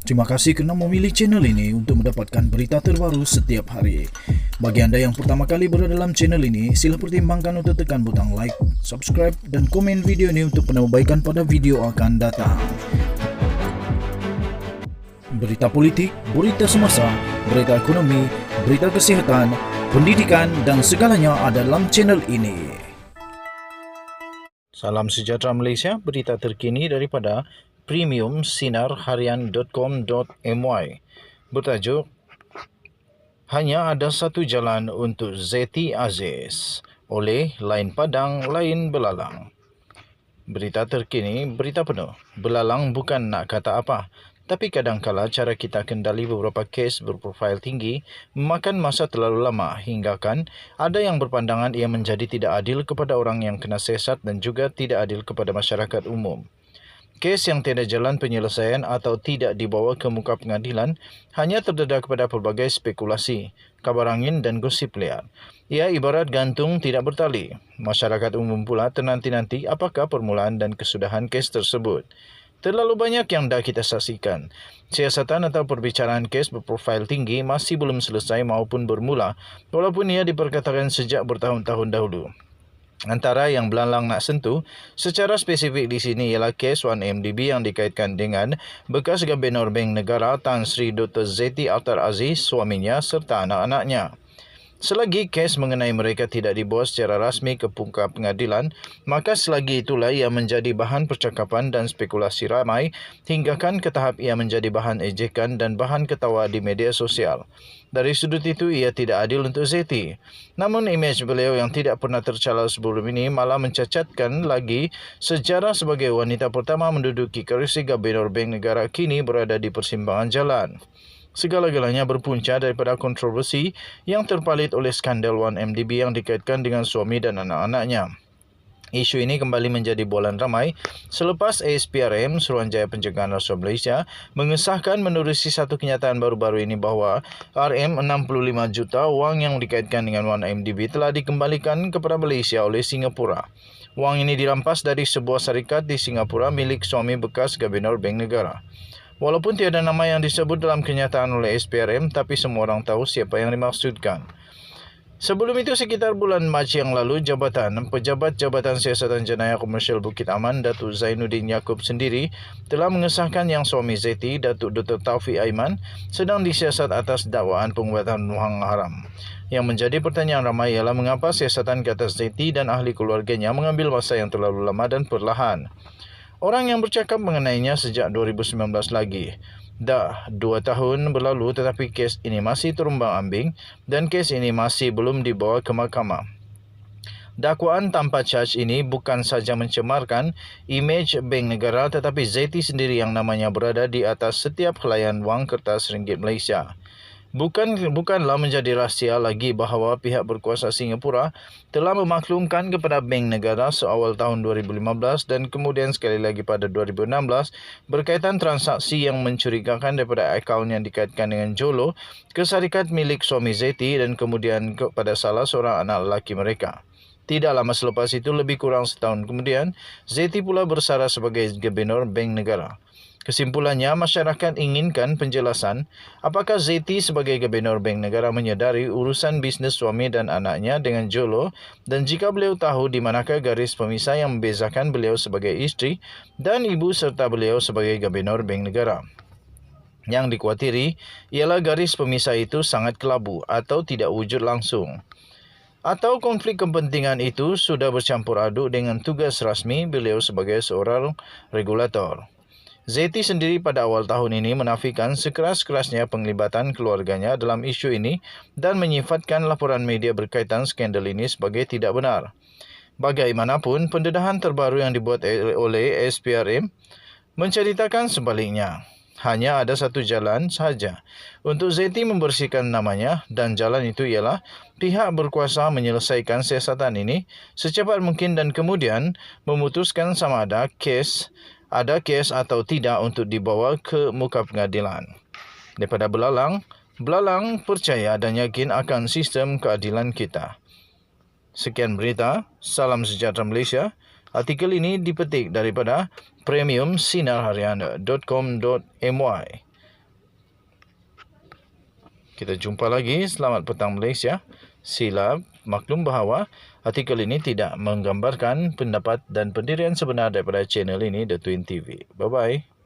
Terima kasih kerana memilih channel ini untuk mendapatkan berita terbaru setiap hari. Bagi anda yang pertama kali berada dalam channel ini, sila pertimbangkan untuk tekan butang like, subscribe dan komen video ini untuk penambahbaikan pada video akan datang. Berita politik, berita semasa, berita ekonomi, berita kesihatan, pendidikan dan segalanya ada dalam channel ini. Salam sejahtera Malaysia, berita terkini daripada premiumsinarharian.com.my. Bertajuk, hanya ada satu jalan untuk Zeti Aziz oleh Lain Padang, Lain Belalang. Berita terkini, berita penuh. Belalang bukan nak kata apa, tapi kadangkala cara kita kendali beberapa kes berprofail tinggi memakan masa terlalu lama hinggakan ada yang berpandangan ia menjadi tidak adil kepada orang yang kena siasat dan juga tidak adil kepada masyarakat umum. Kes yang tiada jalan penyelesaian atau tidak dibawa ke muka pengadilan hanya terdedah kepada pelbagai spekulasi, kabar angin dan gosip liar. Ia ibarat gantung tidak bertali. Masyarakat umum pula ternanti-nanti apakah permulaan dan kesudahan kes tersebut. Terlalu banyak yang dah kita saksikan. Siasatan atau perbicaraan kes berprofail tinggi masih belum selesai maupun bermula, walaupun ia diperkatakan sejak bertahun-tahun dahulu. Antara yang belalang nak sentuh secara spesifik di sini ialah kes 1MDB yang dikaitkan dengan bekas Gubernur Bank Negara Tan Sri Dr. Zeti Akhtar Aziz, suaminya serta anak-anaknya. Selagi kes mengenai mereka tidak dibawa secara rasmi ke muka pengadilan, maka selagi itulah ia menjadi bahan percakapan dan spekulasi ramai hinggakan ke tahap ia menjadi bahan ejekan dan bahan ketawa di media sosial. Dari sudut itu, ia tidak adil untuk Zeti. Namun, imej beliau yang tidak pernah tercela sebelum ini malah mencacatkan lagi sejarah sebagai wanita pertama menduduki kerusi Gubernur Bank Negara kini berada di persimpangan jalan. Segala-galanya berpunca daripada kontroversi yang terpalit oleh skandal 1MDB yang dikaitkan dengan suami dan anak-anaknya. Isu ini kembali menjadi bualan ramai selepas ASPRM, Suruhanjaya Pencegahan Rasuah Malaysia, mengesahkan menerusi satu kenyataan baru-baru ini bahawa RM65 juta wang yang dikaitkan dengan 1MDB telah dikembalikan kepada Malaysia oleh Singapura. Wang ini dirampas dari sebuah syarikat di Singapura milik suami bekas Gubernur Bank Negara. Walaupun tiada nama yang disebut dalam kenyataan oleh SPRM, tapi semua orang tahu siapa yang dimaksudkan. Sebelum itu, sekitar bulan Mac yang lalu, Pejabat Jabatan Siasatan Jenayah Komersial Bukit Aman, Datuk Zainuddin Yaakob sendiri, telah mengesahkan yang suami Zeti, Datuk Dr. Taufik Aiman, sedang disiasat atas dakwaan pengubatan wang haram. Yang menjadi pertanyaan ramai ialah mengapa siasatan ke atas Zeti dan ahli keluarganya mengambil masa yang terlalu lama dan perlahan. Orang yang bercakap mengenainya sejak 2019 lagi. Dah 2 tahun berlalu tetapi kes ini masih terumbang-ambing dan kes ini masih belum dibawa ke mahkamah. Dakwaan tanpa charge ini bukan saja mencemarkan imej Bank Negara tetapi Zeti sendiri yang namanya berada di atas setiap helaian wang kertas ringgit Malaysia. Bukanlah menjadi rahsia lagi bahawa pihak berkuasa Singapura telah memaklumkan kepada Bank Negara seawal tahun 2015 dan kemudian sekali lagi pada 2016 berkaitan transaksi yang mencurigakan daripada akaun yang dikaitkan dengan Jolo ke syarikat milik suami Zeti dan kemudian kepada salah seorang anak lelaki mereka. Tidak lama selepas itu, lebih kurang setahun kemudian, Zeti pula bersara sebagai Gubernur Bank Negara. Kesimpulannya, masyarakat inginkan penjelasan apakah Zeti sebagai Gubernur Bank Negara menyedari urusan bisnes suami dan anaknya dengan Jolo dan jika beliau tahu di manakah garis pemisah yang membezakan beliau sebagai isteri dan ibu serta beliau sebagai Gubernur Bank Negara. Yang dikhawatiri ialah garis pemisah itu sangat kelabu atau tidak wujud langsung. Atau konflik kepentingan itu sudah bercampur aduk dengan tugas rasmi beliau sebagai seorang regulator. Zeti sendiri pada awal tahun ini menafikan sekeras-kerasnya penglibatan keluarganya dalam isu ini dan menyifatkan laporan media berkaitan skandal ini sebagai tidak benar. Bagaimanapun, pendedahan terbaru yang dibuat oleh SPRM menceritakan sebaliknya. Hanya ada satu jalan sahaja untuk Zeti membersihkan namanya dan jalan itu ialah pihak berkuasa menyelesaikan siasatan ini secepat mungkin dan kemudian memutuskan sama ada kes atau tidak untuk dibawa ke muka pengadilan. Daripada Belalang percaya dan yakin akan sistem keadilan kita. Sekian berita, salam sejahtera Malaysia. Artikel ini dipetik daripada premiumsinarharian.com.my. Kita jumpa lagi. Selamat petang Malaysia. Sila maklum bahawa artikel ini tidak menggambarkan pendapat dan pendirian sebenar daripada channel ini, The Twin TV. Bye-bye.